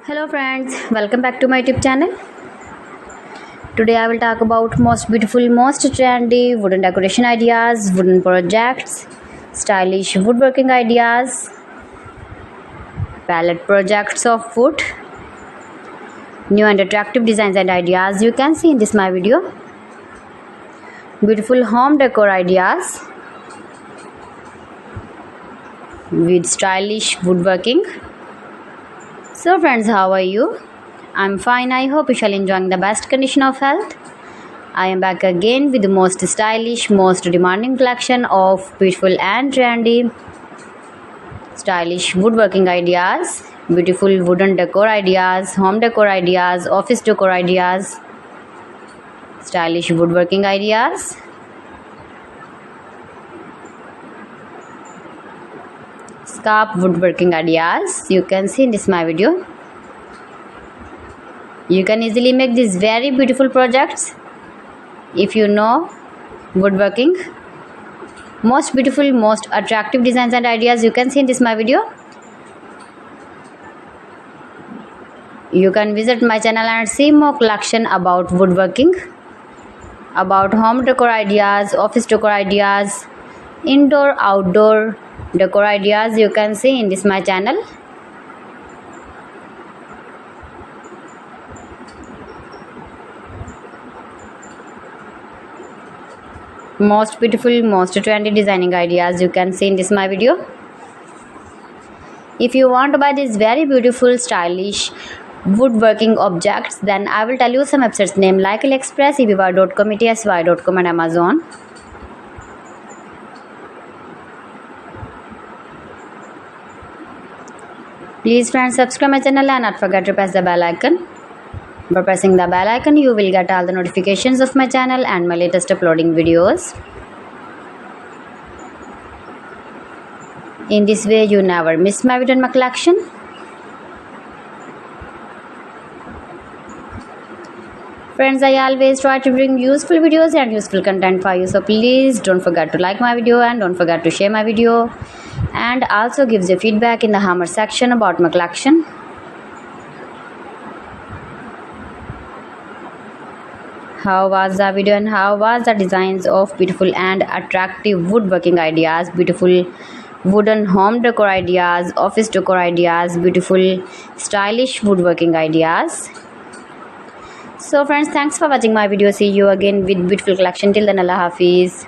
Hello friends, welcome back to my YouTube channel. Today I will talk about most beautiful, most trendy wooden decoration ideas, wooden projects, stylish woodworking ideas, palette projects of wood, new and attractive designs and ideas you can see in this my video. Beautiful home decor ideas with stylish woodworking. So friends, how are you? I'm fine. I hope you shall enjoying the best condition of health. I am back again with the most stylish, most demanding collection of beautiful and trendy stylish woodworking ideas, beautiful wooden decor ideas, home decor ideas, office decor ideas, stylish woodworking ideas, Scarp woodworking ideas you can see in this my video. You can easily make these very beautiful projects if you know woodworking. Most beautiful, most attractive designs and ideas you can see in this my video. You can visit my channel and see more collection about woodworking, about home decor ideas, office decor ideas, indoor, outdoor decor ideas you can see in this my channel. Most beautiful, most trendy designing ideas you can see in this my video. If you want to buy these very beautiful stylish woodworking objects, then I will tell you some websites name like AliExpress, eBay.com, ETSY.com and Amazon. Please friends, subscribe my channel and not forget to press the bell icon. By pressing the bell icon, you will get all the notifications of my channel and my latest uploading videos. In this way, you never miss my video and my collection. Friends, I always try to bring useful videos and useful content for you. So please don't forget to like my video and don't forget to share my video. And also gives your feedback in the hammer section about my collection. How was the video and how was the designs of beautiful and attractive woodworking ideas, beautiful wooden home decor ideas, office decor ideas, beautiful stylish woodworking ideas. So friends, thanks for watching my video. See you again with beautiful collection. Till then, Allah Hafiz.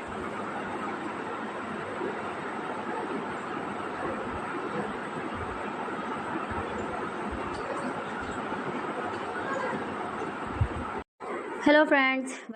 Hello friends.